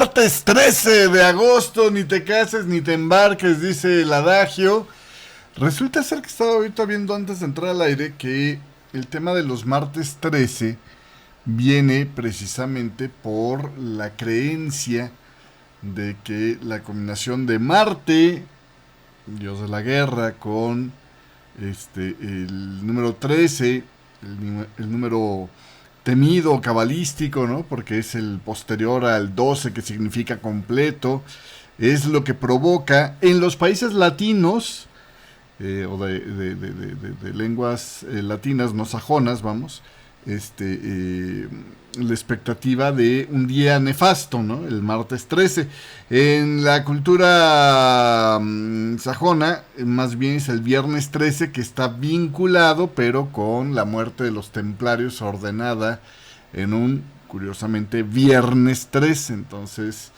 Martes 13 de agosto, ni te cases ni te embarques, dice el adagio. Resulta ser que estaba ahorita viendo antes de entrar al aire que el tema de los martes 13 viene precisamente por la creencia de que la combinación de Marte, dios de la guerra, con el número 13, el número temido cabalístico, ¿no? Porque es el posterior al 12, que significa completo, es lo que provoca en los países latinos, o de lenguas latinas, no sajonas, vamos, la expectativa de un día nefasto, ¿no? El martes 13. En la cultura sajona, más bien es el viernes 13, que está vinculado, pero con la muerte de los templarios ordenada en un, curiosamente, viernes 13. Entonces,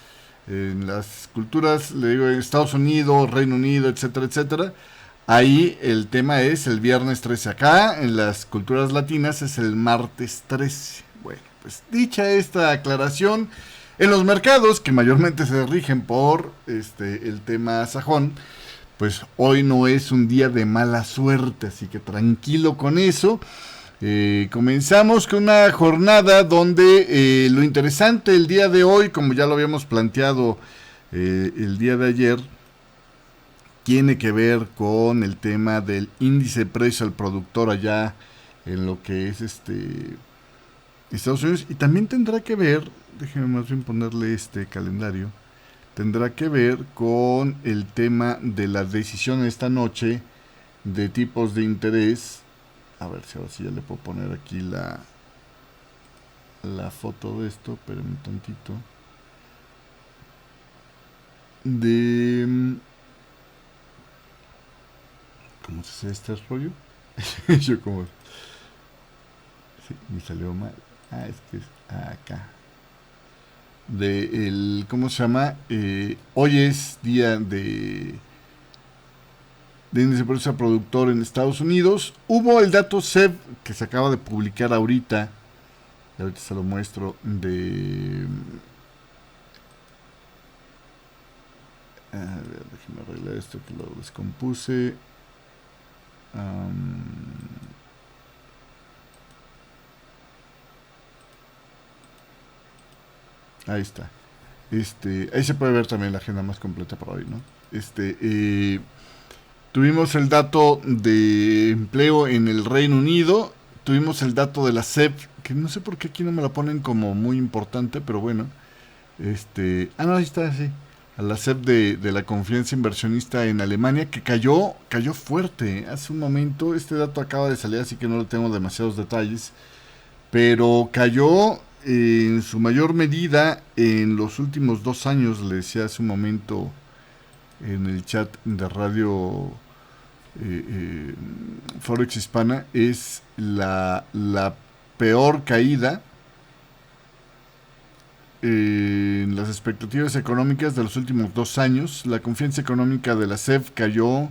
en las culturas, le digo, en Estados Unidos, Reino Unido, etcétera, etcétera, ahí el tema es el viernes 13. Acá, en las culturas latinas, es el martes 13. Bueno, pues dicha esta aclaración, en los mercados, que mayormente se rigen por el tema sajón, pues hoy no es un día de mala suerte, así que tranquilo con eso. Comenzamos con una jornada donde lo interesante el día de hoy, como ya lo habíamos planteado el día de ayer, tiene que ver con el tema del índice de precio al productor allá en lo que es Estados Unidos, y también tendrá que ver, déjeme más bien ponerle este calendario, tendrá que ver con el tema de la decisión esta noche de tipos de interés. A ver si ahora sí ya le puedo poner aquí la foto de esto, espérenme un tantito. ¿Cómo se hace este rollo? Yo como... Sí, me salió mal. Es que es acá. ¿Cómo se llama? Hoy es día de índice de precio productor en Estados Unidos. Hubo el dato SEP que se acaba de publicar ahorita. Y ahorita se lo muestro. A ver, déjeme arreglar esto que lo descompuse. Ahí está. Ahí se puede ver también la agenda más completa para hoy, ¿no? Tuvimos el dato de empleo en el Reino Unido. Tuvimos el dato de la SEP, que no sé por qué aquí no me la ponen como muy importante, pero bueno. No, ahí está, sí. A la SEP de la confianza inversionista en Alemania, que cayó fuerte. Hace un momento, este dato acaba de salir, así que no le tengo demasiados detalles. Pero cayó en su mayor medida en los últimos 2 años, le decía hace un momento en el chat de radio Forex Hispana, es la peor caída en las expectativas económicas de los últimos 2 años. La confianza económica de la CEF cayó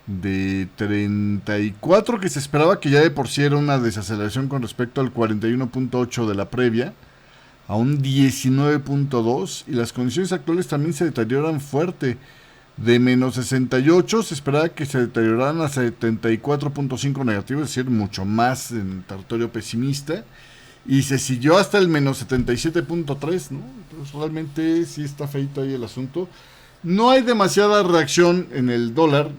de 34, que se esperaba, que ya de por sí era una desaceleración con respecto al 41.8 de la previa, a un 19.2, y las condiciones actuales también se deterioran fuerte. De menos 68 se esperaba que se deterioraran a 74.5 negativo, es decir, mucho más en territorio pesimista, y se siguió hasta el menos 77.3, ¿no? Entonces realmente sí está feito ahí el asunto. No hay demasiada reacción en el dólar,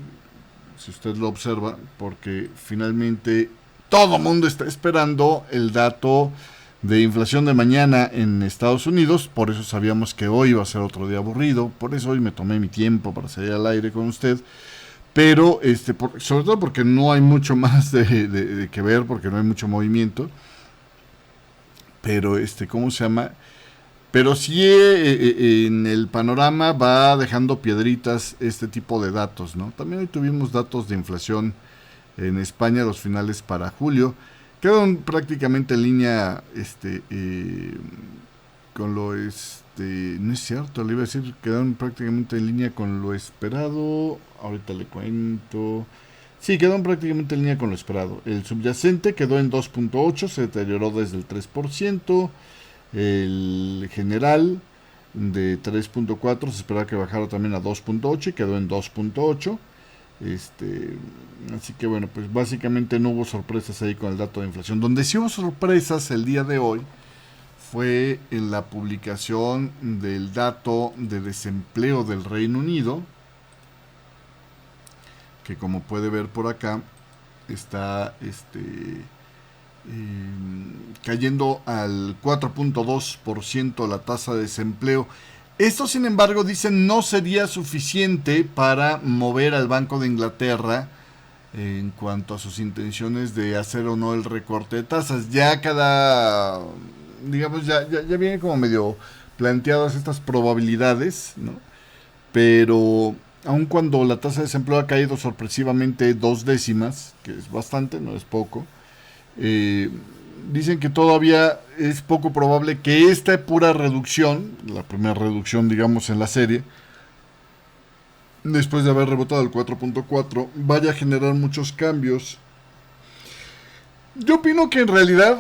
si usted lo observa, porque finalmente todo mundo está esperando el dato de inflación de mañana en Estados Unidos. Por eso sabíamos que hoy iba a ser otro día aburrido, por eso hoy me tomé mi tiempo para salir al aire con usted, pero sobre todo porque no hay mucho más de que ver, porque no hay mucho movimiento, pero ¿cómo se llama? Pero sí, en el panorama va dejando piedritas este tipo de datos, ¿no? También hoy tuvimos datos de inflación en España, los finales para julio. Quedaron prácticamente en línea con lo... no es cierto, le iba a decir, quedaron prácticamente en línea con lo esperado. Ahorita le cuento. Sí, quedaron prácticamente en línea con lo esperado. El subyacente quedó en 2.8, se deterioró desde el 3%. El general de 3.4, se esperaba que bajara también a 2.8 y quedó en 2.8. Así que bueno, pues básicamente no hubo sorpresas ahí con el dato de inflación. Donde sí hubo sorpresas el día de hoy fue en la publicación del dato de desempleo del Reino Unido, que como puede ver por acá está cayendo al 4.2% la tasa de desempleo. Esto, sin embargo, dicen no sería suficiente para mover al Banco de Inglaterra en cuanto a sus intenciones de hacer o no el recorte de tasas. Ya digamos, ya viene como medio planteadas estas probabilidades, ¿no? Pero aun cuando la tasa de desempleo ha caído sorpresivamente 2 décimas, que es bastante, no es poco, dicen que todavía es poco probable que esta pura reducción, la primera reducción digamos en la serie, después de haber rebotado el 4.4, vaya a generar muchos cambios. Yo opino que en realidad,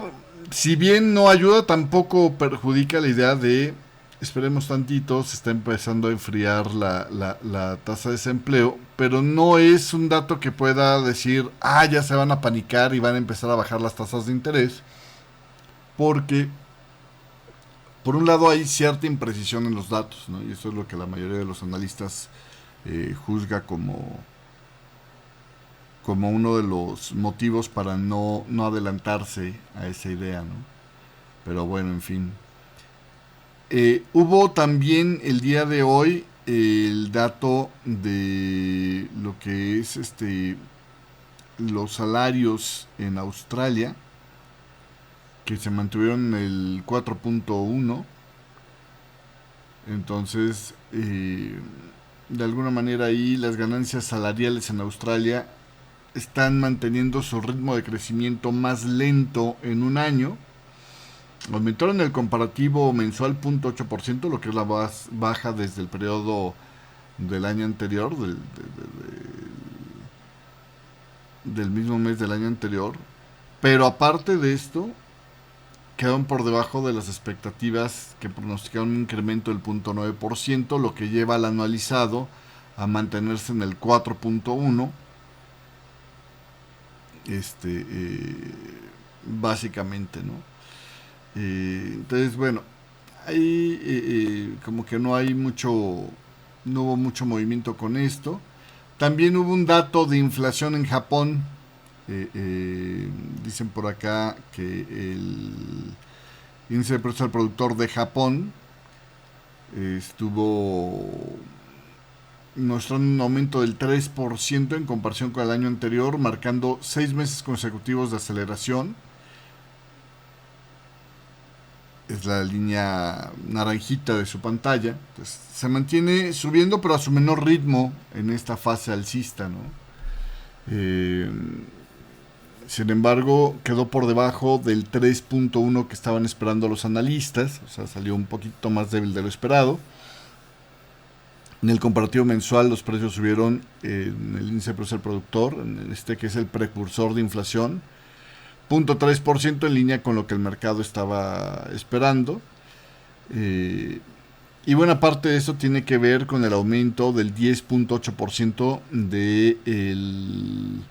si bien no ayuda, tampoco perjudica la idea de esperemos tantito, se está empezando a enfriar la tasa de desempleo, pero no es un dato que pueda decir, ya se van a panicar y van a empezar a bajar las tasas de interés, porque por un lado hay cierta imprecisión en los datos, ¿no? Y eso es lo que la mayoría de los analistas juzga como uno de los motivos para no adelantarse a esa idea, ¿no? Pero bueno, en fin. Hubo también el día de hoy el dato de lo que es los salarios en Australia, que se mantuvieron en el 4.1. Entonces, de alguna manera ahí las ganancias salariales en Australia están manteniendo su ritmo de crecimiento más lento en un año. Aumentaron el comparativo mensual 0.8%, lo que es la baja desde el periodo del año anterior, del mismo mes del año anterior. Pero aparte de esto, quedaron por debajo de las expectativas que pronosticaron un incremento del 0.9%, lo que lleva al anualizado a mantenerse en el 4.1%. Básicamente, ¿no? Entonces, bueno, ahí como que no hubo mucho movimiento con esto. También hubo un dato de inflación en Japón. Dicen por acá que el índice de precios al productor de Japón estuvo mostrando un aumento del 3% en comparación con el año anterior, marcando 6 meses consecutivos de aceleración. Es la línea naranjita de su pantalla. Entonces, se mantiene subiendo, pero a su menor ritmo en esta fase alcista, ¿no? Sin embargo, quedó por debajo del 3.1 que estaban esperando los analistas. O sea, salió un poquito más débil de lo esperado. En el comparativo mensual los precios subieron en el índice de precios al productor, en que es el precursor de inflación, 0.3% en línea con lo que el mercado estaba esperando. Y buena parte de eso tiene que ver con el aumento del 10.8% del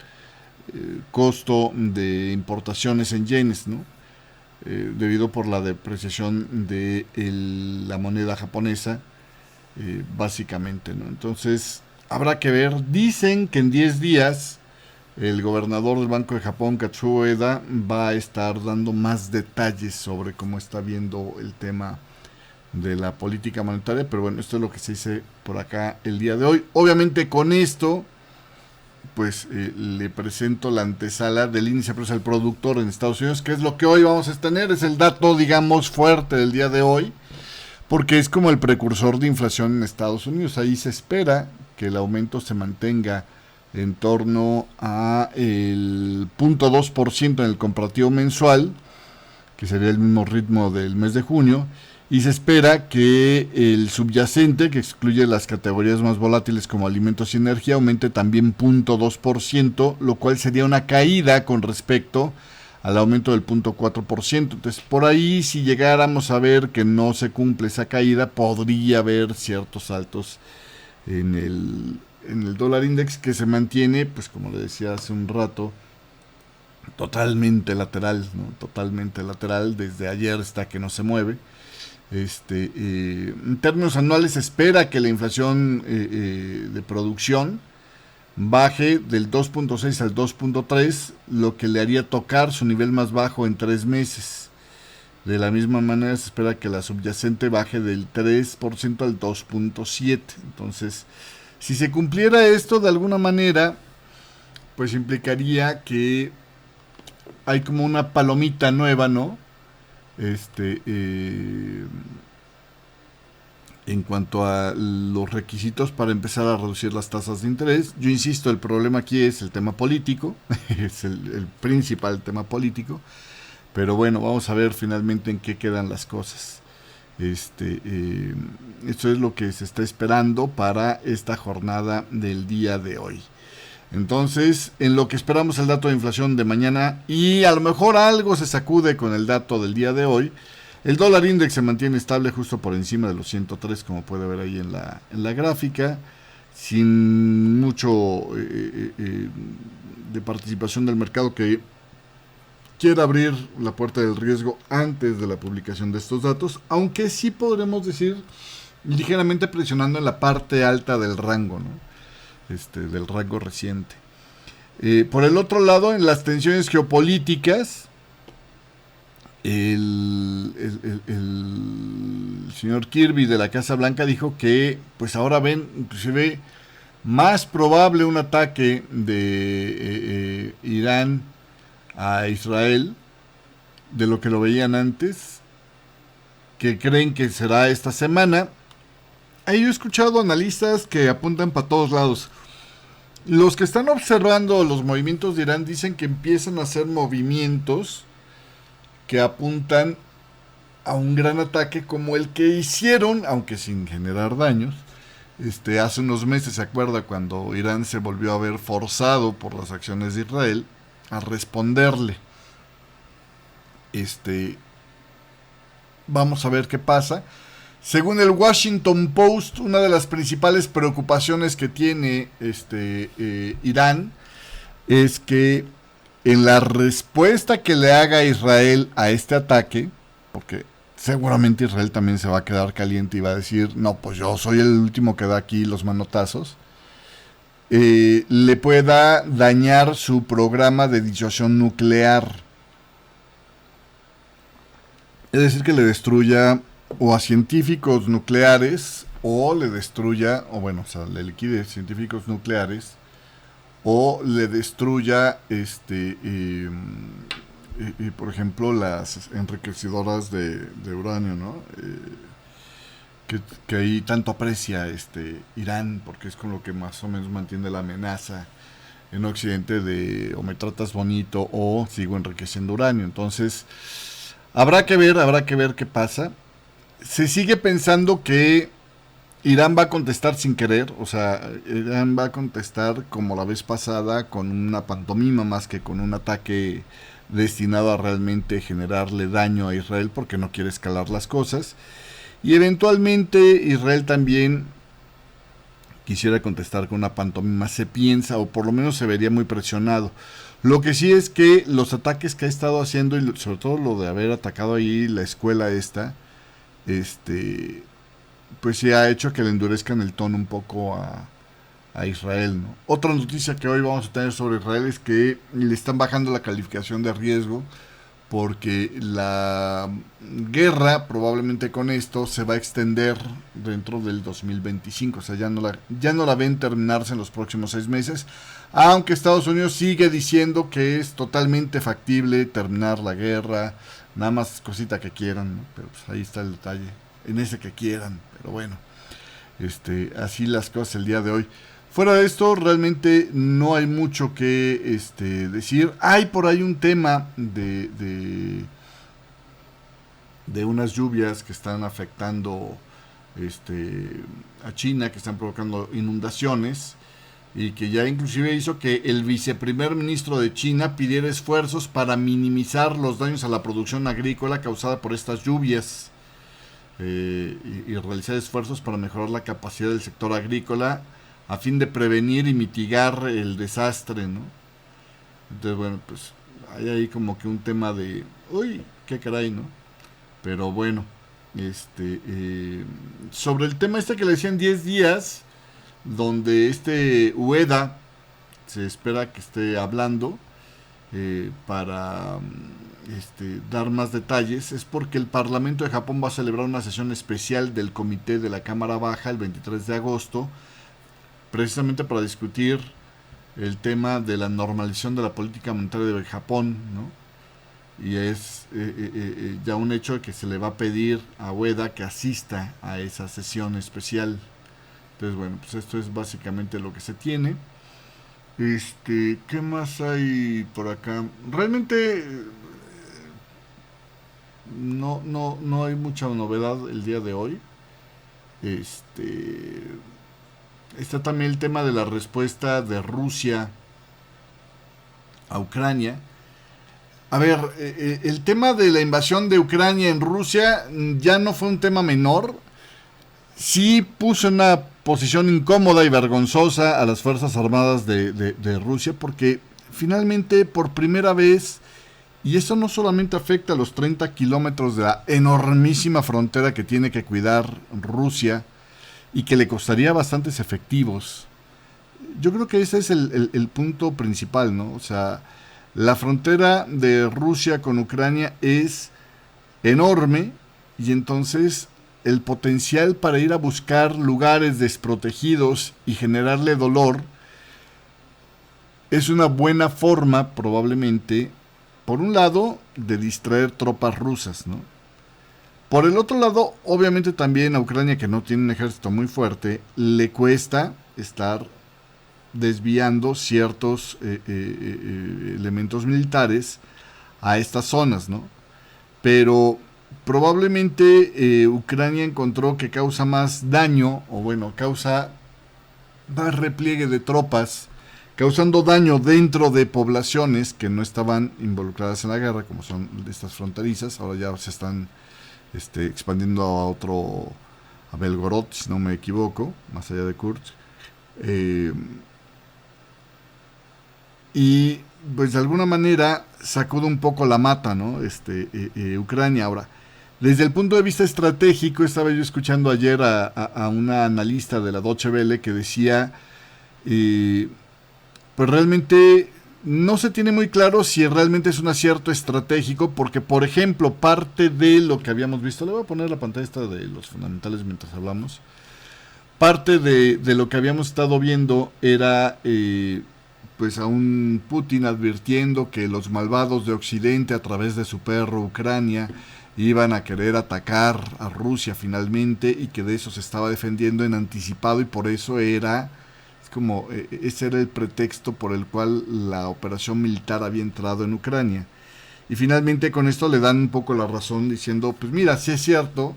costo de importaciones en yenes, ¿no? Debido por la depreciación de la moneda japonesa, básicamente, ¿no? Entonces, habrá que ver. Dicen que en 10 días el gobernador del Banco de Japón, Katsuo Ueda, va a estar dando más detalles sobre cómo está viendo el tema de la política monetaria, pero bueno, esto es lo que se dice por acá el día de hoy. Obviamente con esto, pues le presento la antesala del índice de precios al productor en Estados Unidos, que es lo que hoy vamos a tener, es el dato, digamos, fuerte del día de hoy, porque es como el precursor de inflación en Estados Unidos. Ahí se espera que el aumento se mantenga en torno a el 0.2% en el comparativo mensual, que sería el mismo ritmo del mes de junio, y se espera que el subyacente, que excluye las categorías más volátiles como alimentos y energía, aumente también 0.2%, lo cual sería una caída con respecto al aumento del 0.4%. Entonces, por ahí, si llegáramos a ver que no se cumple esa caída, podría haber ciertos saltos en el dólar index, que se mantiene, pues como le decía hace un rato, totalmente lateral, ¿no? Totalmente lateral, desde ayer está que no se mueve. En términos anuales se espera que la inflación de producción baje del 2.6 al 2.3, lo que le haría tocar su nivel más bajo en 3 meses. De la misma manera se espera que la subyacente baje del 3% al 2.7. Entonces, si se cumpliera esto de alguna manera, pues implicaría que hay como una palomita nueva, ¿no? En cuanto a los requisitos para empezar a reducir las tasas de interés. Yo insisto, el problema aquí es el tema político, es el principal tema político, pero bueno, vamos a ver finalmente en qué quedan las cosas. Esto es lo que se está esperando para esta jornada del día de hoy. Entonces, en lo que esperamos el dato de inflación de mañana, y a lo mejor algo se sacude con el dato del día de hoy, el dólar index se mantiene estable justo por encima de los 103, como puede ver ahí en la gráfica, sin mucho de participación del mercado que quiera abrir la puerta del riesgo antes de la publicación de estos datos, aunque sí podremos decir ligeramente presionando en la parte alta del rango, ¿no? Del rango reciente. Por el otro lado, en las tensiones geopolíticas, el señor Kirby de la Casa Blanca dijo que pues ahora ven inclusive más probable un ataque de Irán a Israel de lo que lo veían antes, que creen que será esta semana. Ahí yo he escuchado analistas que apuntan para todos lados. Los que están observando los movimientos de Irán dicen que empiezan a hacer movimientos que apuntan a un gran ataque como el que hicieron, aunque sin generar daños, hace unos meses. ¿Se acuerda cuando Irán se volvió a ver forzado por las acciones de Israel a responderle? Vamos a ver qué pasa. Según el Washington Post, una de las principales preocupaciones que tiene Irán es que en la respuesta que le haga Israel a este ataque, porque seguramente Israel también se va a quedar caliente y va a decir, no, pues yo soy el último que da aquí los manotazos, le pueda dañar su programa de disuasión nuclear. Es decir, que le destruya o a científicos nucleares, o le destruya, o bueno, o sea, le liquide científicos nucleares, o le destruya, por ejemplo, las enriquecedoras de uranio, ¿no? Que ahí tanto aprecia Irán, porque es con lo que más o menos mantiene la amenaza en Occidente de o me tratas bonito o sigo enriqueciendo uranio. Entonces, habrá que ver qué pasa. Se sigue pensando que Irán va a contestar sin querer, o sea, Irán va a contestar como la vez pasada con una pantomima más que con un ataque destinado a realmente generarle daño a Israel porque no quiere escalar las cosas. Y eventualmente Israel también quisiera contestar con una pantomima, se piensa, o por lo menos se vería muy presionado. Lo que sí es que los ataques que ha estado haciendo, y sobre todo lo de haber atacado ahí la escuela esta, pues sí ha hecho que le endurezcan el tono un poco a Israel, ¿no? Otra noticia que hoy vamos a tener sobre Israel es que le están bajando la calificación de riesgo porque la guerra probablemente con esto se va a extender dentro del 2025, o sea, ya no la ven terminarse en los próximos 6 meses, aunque Estados Unidos sigue diciendo que es totalmente factible terminar la guerra, nada más cosita que quieran, ¿no? Pero pues ahí está el detalle, en ese que quieran, pero bueno, así las cosas el día de hoy. Fuera de esto, realmente no hay mucho que decir. Hay por ahí un tema de unas lluvias que están afectando a China, que están provocando inundaciones. y que ya inclusive hizo que el viceprimer ministro de China pidiera esfuerzos para minimizar los daños a la producción agrícola causada por estas lluvias, y realizar esfuerzos para mejorar la capacidad del sector agrícola a fin de prevenir y mitigar el desastre, ¿no? Entonces, bueno, pues hay ahí como que un tema de, uy, qué caray, ¿no? Pero bueno, sobre el tema que le decían 10 días, donde Ueda se espera que esté hablando, para dar más detalles, es porque el Parlamento de Japón va a celebrar una sesión especial del Comité de la Cámara Baja el 23 de agosto, precisamente para discutir el tema de la normalización de la política monetaria de Japón, ¿no? Y es ya un hecho que se le va a pedir a Ueda que asista a esa sesión especial. Entonces, bueno, pues esto es básicamente lo que se tiene. ¿Qué más hay por acá? Realmente no hay mucha novedad el día de hoy. Está también el tema de la respuesta de Rusia a Ucrania. A ver, el tema de la invasión de Ucrania en Rusia ya no fue un tema menor. Sí puso en una posición incómoda y vergonzosa a las Fuerzas Armadas de Rusia, porque finalmente por primera vez, y eso no solamente afecta a los 30 kilómetros de la enormísima frontera que tiene que cuidar Rusia y que le costaría bastantes efectivos. Yo creo que ese es el punto principal, ¿no? O sea, la frontera de Rusia con Ucrania es enorme, y entonces el potencial para ir a buscar lugares desprotegidos y generarle dolor es una buena forma, probablemente, por un lado, de distraer tropas rusas, ¿no? Por el otro lado, obviamente también a Ucrania, que no tiene un ejército muy fuerte, le cuesta estar desviando ciertos elementos militares a estas zonas, ¿no? Pero probablemente Ucrania encontró que causa más daño, o bueno, causa más repliegue de tropas, causando daño dentro de poblaciones que no estaban involucradas en la guerra, como son estas fronterizas. Ahora ya se están expandiendo a Belgorod, si no me equivoco, más allá de Kursk. Y pues de alguna manera sacude un poco la mata, ¿no? Ucrania. Ahora, desde el punto de vista estratégico, estaba yo escuchando ayer a una analista de la Deutsche Welle que decía, pues realmente no se tiene muy claro si realmente es un acierto estratégico, porque por ejemplo, parte de lo que habíamos visto, le voy a poner la pantalla esta de los fundamentales mientras hablamos, parte de lo que habíamos estado viendo era pues a un Putin advirtiendo que los malvados de Occidente, a través de su perro Ucrania, iban a querer atacar a Rusia finalmente, y que de eso se estaba defendiendo en anticipado, y por eso ese era el pretexto por el cual la operación militar había entrado en Ucrania. Y finalmente con esto le dan un poco la razón, diciendo, pues mira, sí es cierto,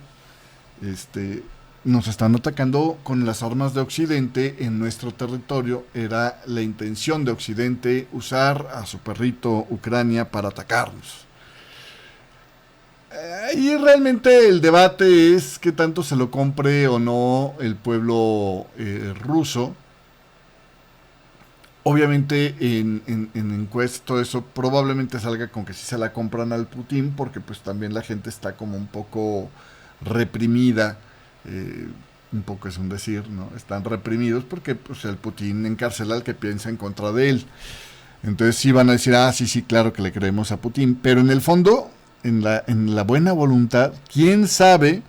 nos están atacando con las armas de Occidente en nuestro territorio. Era la intención de Occidente usar a su perrito Ucrania para atacarnos. Y realmente el debate es qué tanto se lo compre o no el pueblo ruso. Obviamente en encuestas todo eso probablemente salga con que sí se la compran al Putin, porque pues también la gente está como un poco reprimida. Un poco es un decir, ¿no? Están reprimidos porque pues el Putin encarcela al que piensa en contra de él. Entonces sí van a decir, sí, claro que le creemos a Putin, pero en el fondo, en la buena voluntad, quién sabe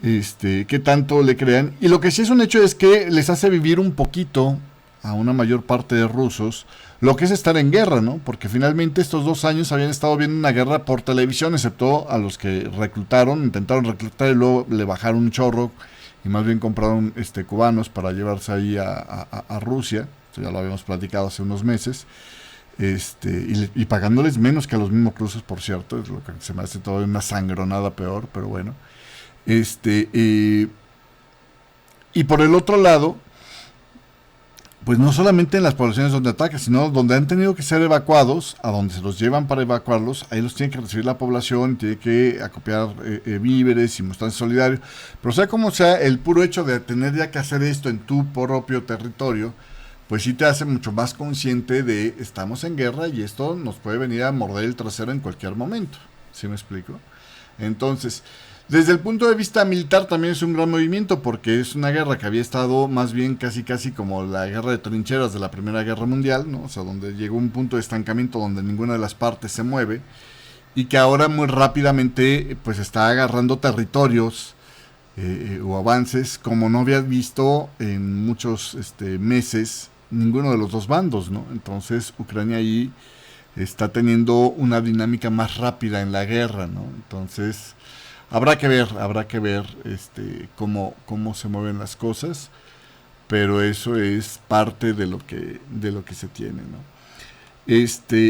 qué tanto le crean. Y lo que sí es un hecho es que les hace vivir un poquito a una mayor parte de rusos lo que es estar en guerra, ¿no? Porque finalmente estos 2 años habían estado viendo una guerra por televisión, excepto a los que intentaron reclutar y luego le bajaron un chorro, y más bien compraron cubanos para llevarse ahí a Rusia. Esto ya lo habíamos platicado hace unos meses. Y pagándoles menos que a los mismos rusos, por cierto, es lo que se me hace todavía una sangronada peor, pero bueno. Y por el otro lado, pues no solamente en las poblaciones donde atacan, sino donde han tenido que ser evacuados, a donde se los llevan para evacuarlos, ahí los tiene que recibir la población, tiene que acopiar víveres y mostrarse solidario. Pero sea como sea, el puro hecho de tener ya que hacer esto en tu propio territorio, pues sí te hace mucho más consciente de estamos en guerra y esto nos puede venir a morder el trasero en cualquier momento. ¿Sí me explico? Entonces, desde el punto de vista militar también es un gran movimiento porque es una guerra que había estado más bien casi casi como la guerra de trincheras de la Primera Guerra Mundial, ¿no? O sea, donde llegó un punto de estancamiento donde ninguna de las partes se mueve y que ahora muy rápidamente pues está agarrando territorios o avances como no había visto en muchos meses ninguno de los dos bandos, ¿no? Entonces Ucrania ahí está teniendo una dinámica más rápida en la guerra, ¿no? Entonces habrá que ver cómo se mueven las cosas, pero eso es parte de lo que se tiene, ¿no?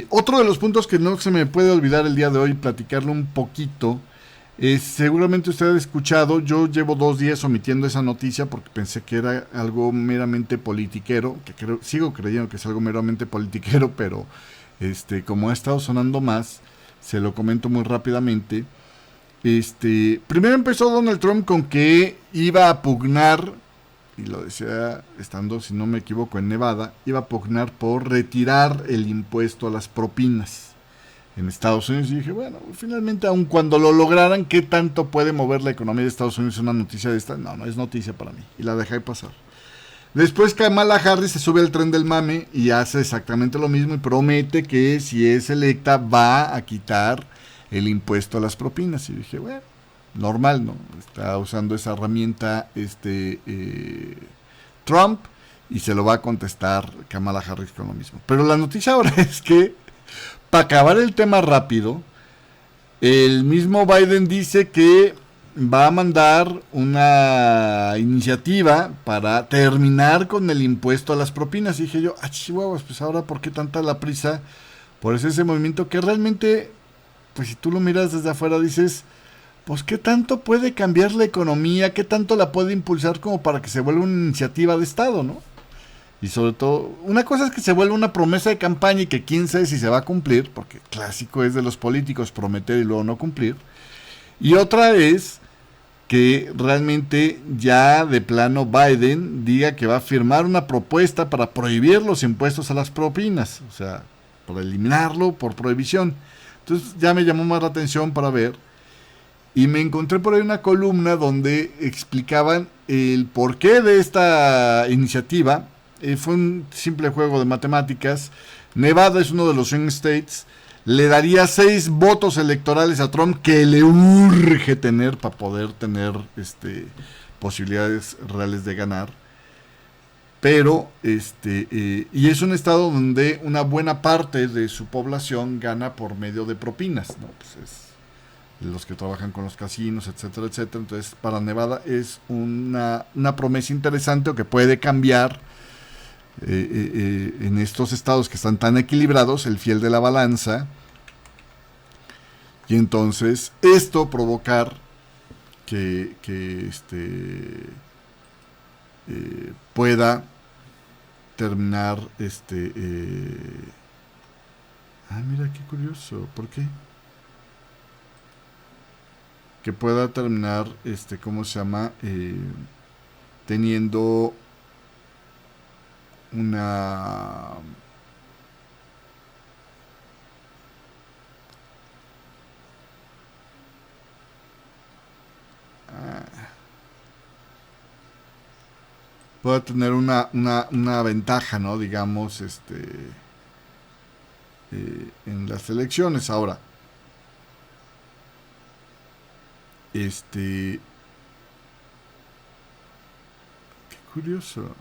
Otro de los puntos que no se me puede olvidar el día de hoy, platicarlo un poquito, seguramente usted ha escuchado, yo llevo 2 días omitiendo esa noticia porque pensé que era algo meramente politiquero, que sigo creyendo que es algo meramente politiquero, pero como ha estado sonando más, se lo comento muy rápidamente. Primero empezó Donald Trump con que iba a pugnar, y lo decía estando, si no me equivoco, en Nevada, iba a pugnar por retirar el impuesto a las propinas en Estados Unidos. Y dije, bueno, finalmente, aun cuando lo lograran, ¿qué tanto puede mover la economía de Estados Unidos una noticia de esta? No, no es noticia para mí. Y la dejé pasar. Después Kamala Harris se sube al tren del mame y hace exactamente lo mismo y promete que si es electa va a quitar el impuesto a las propinas. Y dije, bueno, normal, ¿no? Está usando esa herramienta Trump y se lo va a contestar Kamala Harris con lo mismo. Pero la noticia ahora es que, para acabar el tema rápido, el mismo Biden dice que va a mandar una iniciativa para terminar con el impuesto a las propinas. Y dije yo, chihuahuas, pues ahora ¿por qué tanta la prisa por ese movimiento que realmente, pues si tú lo miras desde afuera dices, pues qué tanto puede cambiar la economía, qué tanto la puede impulsar como para que se vuelva una iniciativa de Estado, ¿no? Y sobre todo, una cosa es que se vuelva una promesa de campaña y que quién sabe si se va a cumplir, porque clásico es de los políticos prometer y luego no cumplir. Y otra es que realmente ya de plano Biden diga que va a firmar una propuesta para prohibir los impuestos a las propinas, o sea, para eliminarlo por prohibición. Entonces ya me llamó más la atención para ver y me encontré por ahí una columna donde explicaban el porqué de esta iniciativa. Fue un simple juego de matemáticas. Nevada es uno de los swing states. Le daría 6 votos electorales a Trump que le urge tener para poder tener posibilidades reales de ganar. Pero y es un estado donde una buena parte de su población gana por medio de propinas, ¿no? Pues es los que trabajan con los casinos, etcétera, etcétera. Entonces, para Nevada es una promesa interesante o que puede cambiar en estos estados que están tan equilibrados, el fiel de la balanza, y entonces esto provocar que pueda terminar mira qué curioso, ¿por qué? Que pueda terminar ¿cómo se llama? Teniendo una pueda tener una ventaja, ¿no? Digamos, en las elecciones. Ahora, qué curioso.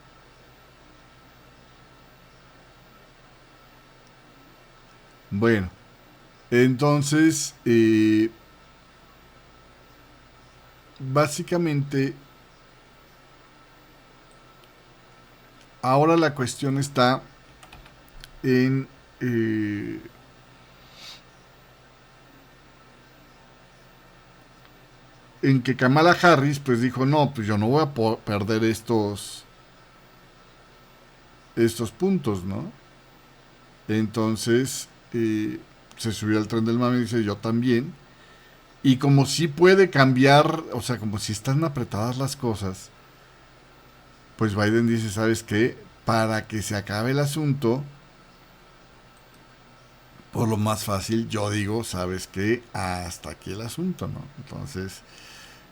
Bueno, entonces, básicamente, ahora la cuestión está en que Kamala Harris pues dijo, no, pues yo no voy a perder estos puntos, ¿no? Entonces se subió al tren del mame y dice yo también. Y como si puede cambiar, o sea, como si están apretadas las cosas, pues Biden dice, ¿sabes qué? Para que se acabe el asunto, por lo más fácil, yo digo, ¿sabes qué? Hasta aquí el asunto, ¿no? Entonces,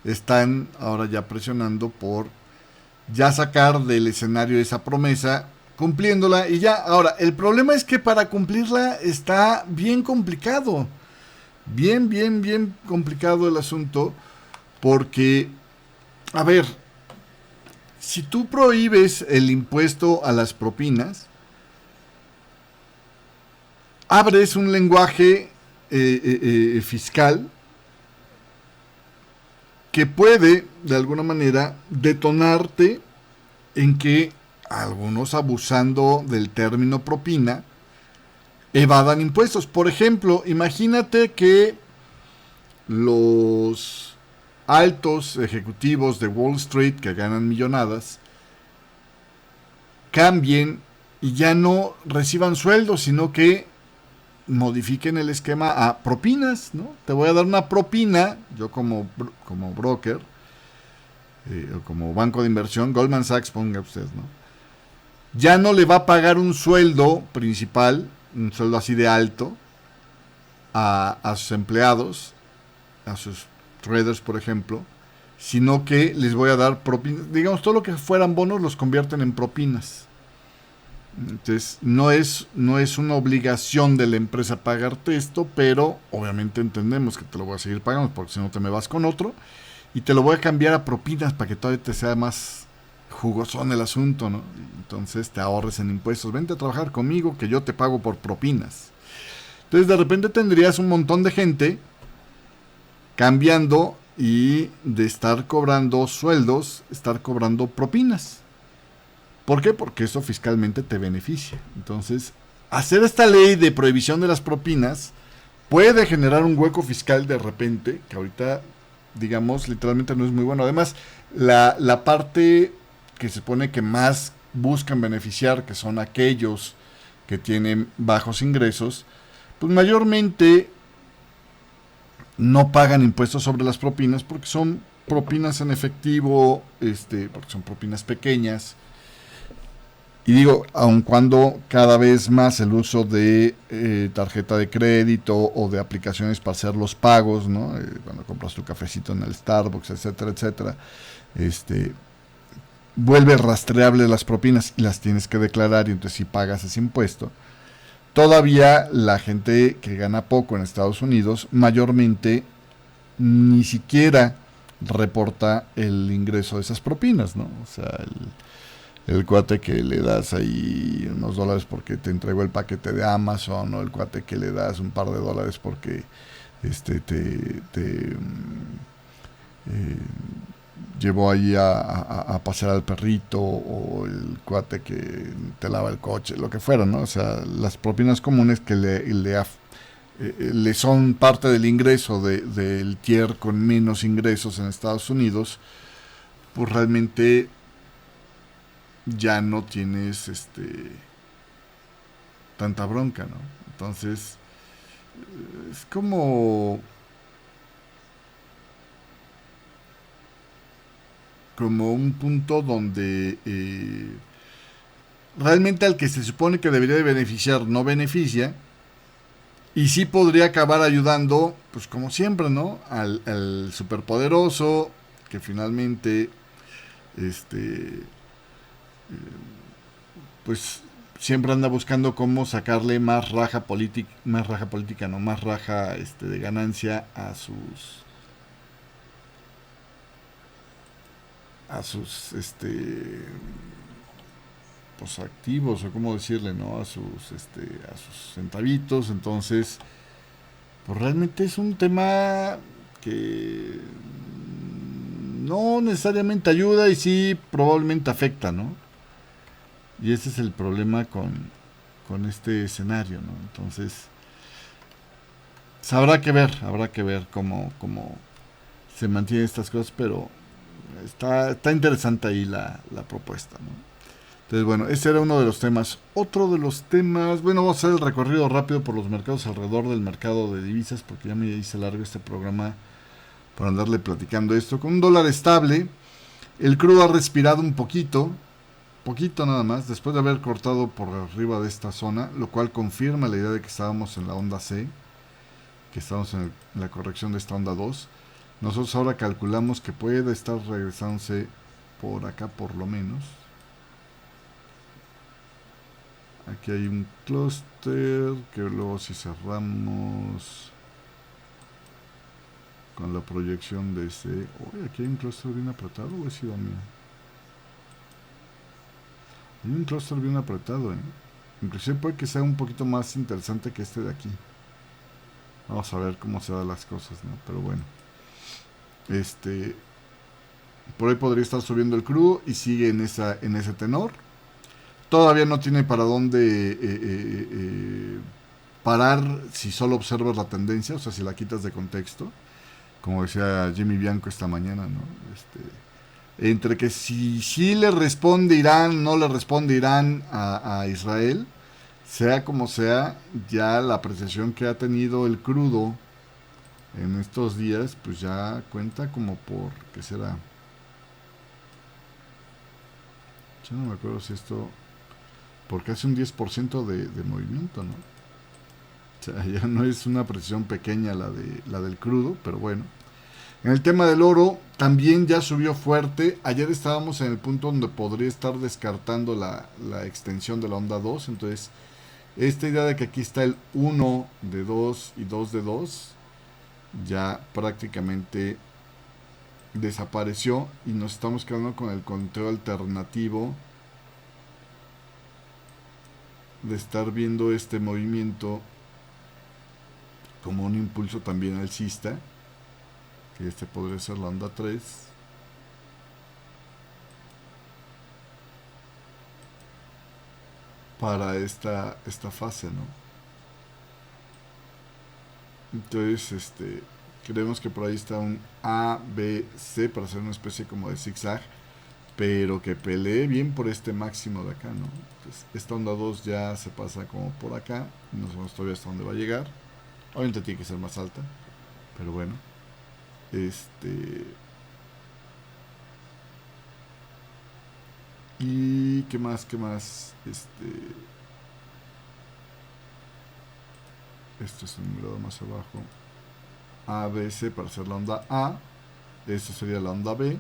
están ahora ya presionando por ya sacar del escenario esa promesa, cumpliéndola y ya. Ahora, el problema es que para cumplirla está bien complicado. Bien complicado el asunto. Porque, a ver, si tú prohíbes el impuesto a las propinas, abres un lenguaje fiscal que puede, de alguna manera, detonarte en que algunos, abusando del término propina, evadan impuestos. Por ejemplo, imagínate que los altos ejecutivos de Wall Street que ganan millonadas cambien y ya no reciban sueldos, sino que modifiquen el esquema a propinas, ¿no? Te voy a dar una propina, yo como broker, o como banco de inversión, Goldman Sachs, ponga usted, ¿no? Ya no le va a pagar un sueldo principal, un sueldo así de alto, a sus empleados, a sus traders, por ejemplo, sino que les voy a dar propinas. Digamos, todo lo que fueran bonos los convierten en propinas. Entonces, no es una obligación de la empresa pagarte esto, pero obviamente entendemos que te lo voy a seguir pagando, porque si no te me vas con otro, y te lo voy a cambiar a propinas para que todavía te sea más jugosón el asunto, ¿no? Entonces te ahorres en impuestos. Vente a trabajar conmigo que yo te pago por propinas. Entonces de repente tendrías un montón de gente cambiando y de estar cobrando sueldos, estar cobrando propinas. ¿Por qué? Porque eso fiscalmente te beneficia. Entonces, hacer esta ley de prohibición de las propinas puede generar un hueco fiscal de repente, que ahorita, digamos, literalmente no es muy bueno. Además, la parte que se supone que más buscan beneficiar, que son aquellos que tienen bajos ingresos, pues mayormente no pagan impuestos sobre las propinas porque son propinas en efectivo, porque son propinas pequeñas. Y digo, aun cuando cada vez más el uso de tarjeta de crédito o de aplicaciones para hacer los pagos, ¿no? Cuando compras tu cafecito en el Starbucks, etcétera, etcétera, vuelve rastreable las propinas y las tienes que declarar y entonces si pagas ese impuesto. Todavía la gente que gana poco en Estados Unidos mayormente ni siquiera reporta el ingreso de esas propinas, ¿no? O sea, el cuate que le das ahí unos dólares porque te entregó el paquete de Amazon, o el cuate que le das un par de dólares porque llevó ahí a pasear al perrito, o el cuate que te lava el coche, lo que fuera, ¿no? O sea, las propinas comunes que le son parte del ingreso del tier con menos ingresos en Estados Unidos, pues realmente ya no tienes tanta bronca, ¿no? Entonces, es como un punto donde realmente al que se supone que debería de beneficiar no beneficia, y sí podría acabar ayudando, pues como siempre, ¿no? Al superpoderoso que finalmente pues siempre anda buscando cómo sacarle más raja política, no, más raja de ganancia a sus pues activos, o cómo decirle, ¿no? A sus centavitos. Entonces, pues realmente es un tema que no necesariamente ayuda y sí probablemente afecta, ¿no? Y ese es el problema con este escenario, ¿no? Entonces, pues habrá que ver cómo se mantienen estas cosas, pero está interesante ahí la propuesta, ¿no? Entonces, bueno, ese era uno de los temas. Otro de los temas, bueno, vamos a hacer el recorrido rápido por los mercados alrededor del mercado de divisas, porque ya me hice largo este programa para andarle platicando esto. Con un dólar estable, el crudo ha respirado un poquito, poquito nada más, después de haber cortado por arriba de esta zona, lo cual confirma la idea de que estábamos en la onda C, que estamos en la corrección de esta onda 2. Nosotros ahora calculamos que puede estar regresándose por acá por lo menos. Aquí hay un clúster que luego si cerramos con la proyección de ese... Uy, aquí hay un clúster bien apretado, o he sido mío. Hay un clúster bien apretado, inclusive puede que sea un poquito más interesante que este de aquí. Vamos a ver cómo se dan las cosas, ¿no? Pero bueno. Por ahí podría estar subiendo el crudo y sigue en ese tenor. Todavía no tiene para dónde parar si solo observas la tendencia, o sea, si la quitas de contexto. Como decía Jimmy Bianco esta mañana, ¿no? Entre que si le responde Irán, no le responde Irán a Israel, sea como sea, ya la apreciación que ha tenido el crudo en estos días, pues ya cuenta como por, ¿qué será? Yo no me acuerdo si esto, porque hace un 10% de movimiento, ¿no? O sea, ya no es una apreciación pequeña la del crudo, pero bueno. En el tema del oro, también ya subió fuerte. Ayer estábamos en el punto donde podría estar descartando la extensión de la onda 2. Entonces, esta idea de que aquí está el 1 de 2 y 2 de 2, ya prácticamente desapareció. Y nos estamos quedando con el conteo alternativo de estar viendo este movimiento como un impulso también alcista. Que podría ser la onda 3. Para esta fase, ¿no? Entonces, creemos que por ahí está un A, B, C para hacer una especie como de zigzag, pero que pelee bien por este máximo de acá, ¿no? Entonces, esta onda 2 ya se pasa como por acá, no sabemos todavía hasta dónde va a llegar. Obviamente tiene que ser más alta, pero bueno. Y qué más. Esto es el número más abajo. A, B, C para hacer la onda A. Esto sería la onda B,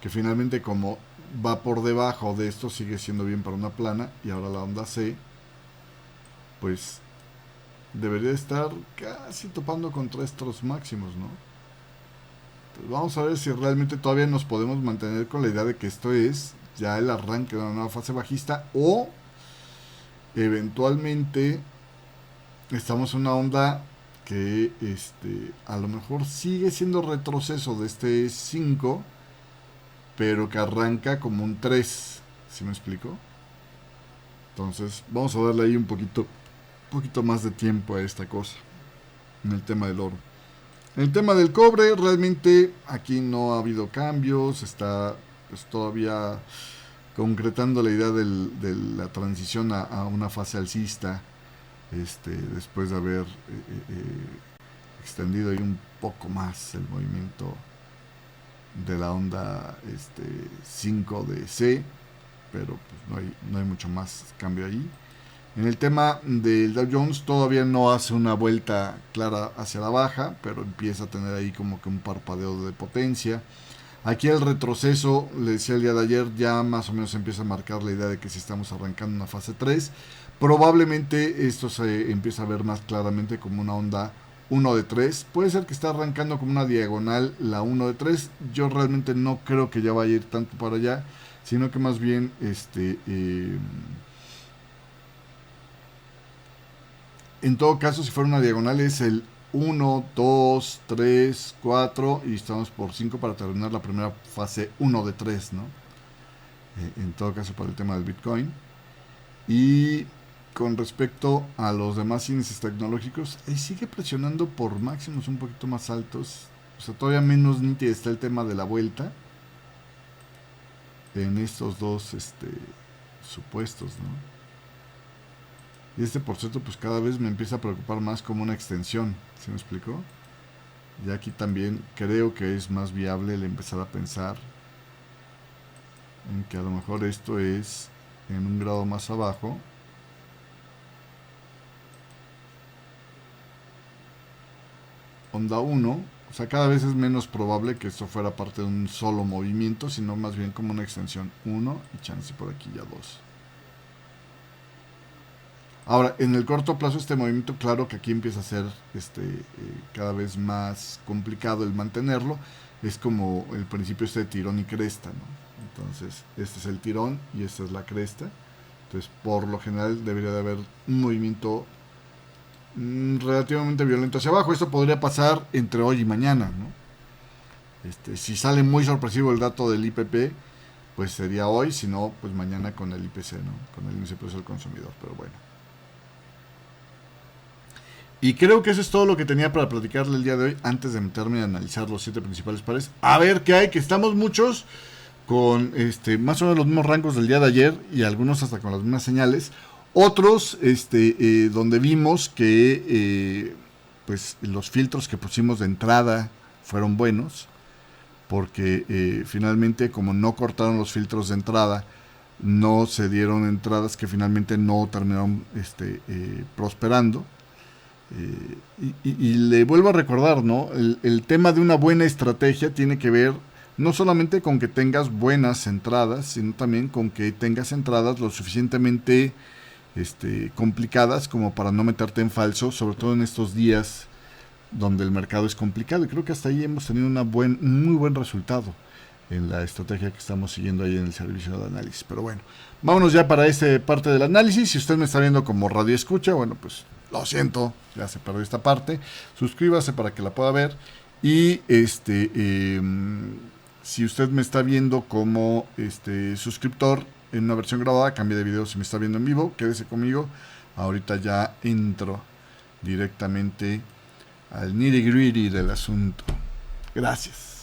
que finalmente como va por debajo de esto sigue siendo bien para una plana. Y ahora la onda C, pues debería estar casi topando contra estos máximos, ¿no? Entonces, vamos a ver si realmente todavía nos podemos mantener con la idea de que esto es ya el arranque de una nueva fase bajista, o eventualmente estamos en una onda que a lo mejor sigue siendo retroceso de este 5, pero que arranca como un 3, ¿sí me explico? Entonces vamos a darle ahí un poquito más de tiempo a esta cosa en el tema del oro. En el tema del cobre, realmente aquí no ha habido cambios, está pues todavía concretando la idea de la transición a una fase alcista, después de haber extendido ahí un poco más el movimiento de la onda 5 de C, pero pues no hay mucho más cambio ahí. En el tema del Dow Jones todavía no hace una vuelta clara hacia la baja, pero empieza a tener ahí como que un parpadeo de potencia. Aquí el retroceso, le decía el día de ayer, ya más o menos empieza a marcar la idea de que si estamos arrancando una fase 3, probablemente esto se empieza a ver más claramente como una onda 1 de 3. Puede ser que está arrancando como una diagonal la 1 de 3. Yo realmente no creo que ya vaya a ir tanto para allá, sino que más bien en todo caso, si fuera una diagonal es el 1, 2, 3, 4 y estamos por 5 para terminar la primera fase 1 de 3, ¿no? En todo caso para el tema del Bitcoin. Y con respecto a los demás índices tecnológicos, sigue presionando por máximos un poquito más altos. O sea, todavía menos nítido está el tema de la vuelta en estos dos supuestos, ¿no? Y este, por cierto, pues cada vez me empieza a preocupar más como una extensión, ¿sí me explico? Y aquí también creo que es más viable el empezar a pensar en que a lo mejor esto es en un grado más abajo. Onda 1, o sea, cada vez es menos probable que esto fuera parte de un solo movimiento, sino más bien como una extensión 1 y chance por aquí ya 2. Ahora, en el corto plazo este movimiento, claro que aquí empieza a ser cada vez más complicado el mantenerlo. Es como el principio este de tirón y cresta, ¿no? Entonces, este es el tirón y esta es la cresta. Entonces, por lo general debería de haber un movimiento relativamente violento hacia abajo. Esto podría pasar entre hoy y mañana, ¿no? Si sale muy sorpresivo el dato del IPP, pues sería hoy, si no, pues mañana con el IPC, ¿no? Con el índice de precios del consumidor, pero bueno. Y creo que eso es todo lo que tenía para platicarle el día de hoy, antes de meterme a analizar los 7 principales pares. A ver qué hay, que estamos muchos con más o menos los mismos rangos del día de ayer y algunos hasta con las mismas señales. Otros donde vimos que pues los filtros que pusimos de entrada fueron buenos, porque finalmente como no cortaron los filtros de entrada, no se dieron entradas que finalmente no terminaron prosperando. Y le vuelvo a recordar, ¿no? El tema de una buena estrategia tiene que ver no solamente con que tengas buenas entradas, sino también con que tengas entradas lo suficientemente complicadas como para no meterte en falso, sobre todo en estos días donde el mercado es complicado. Y creo que hasta ahí hemos tenido muy buen resultado en la estrategia que estamos siguiendo ahí en el servicio de análisis. Pero bueno, vámonos ya para esta parte del análisis. Si usted me está viendo como radio escucha, bueno, pues lo siento, ya se perdió esta parte. Suscríbase para que la pueda ver. Y si usted me está viendo como suscriptor en una versión grabada, cambie de video. Si me está viendo en vivo, quédese conmigo. Ahorita ya entro directamente al nitty gritty del asunto. Gracias.